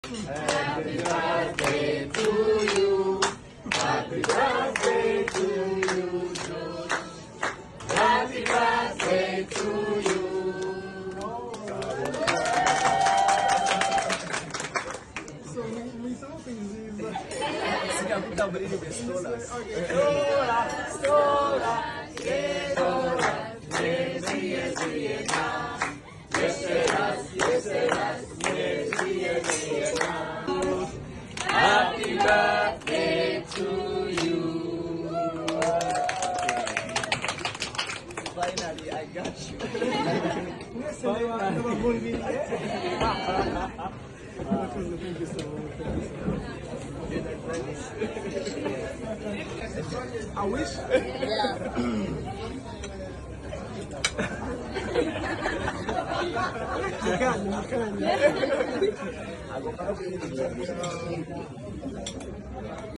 Happy birthday to you. Happy birthday to you. Happy birthday to you. So we saw things. Happy birthday to you. Finally, I got you. Thank you so much. I wish. You can. Ako pa rin.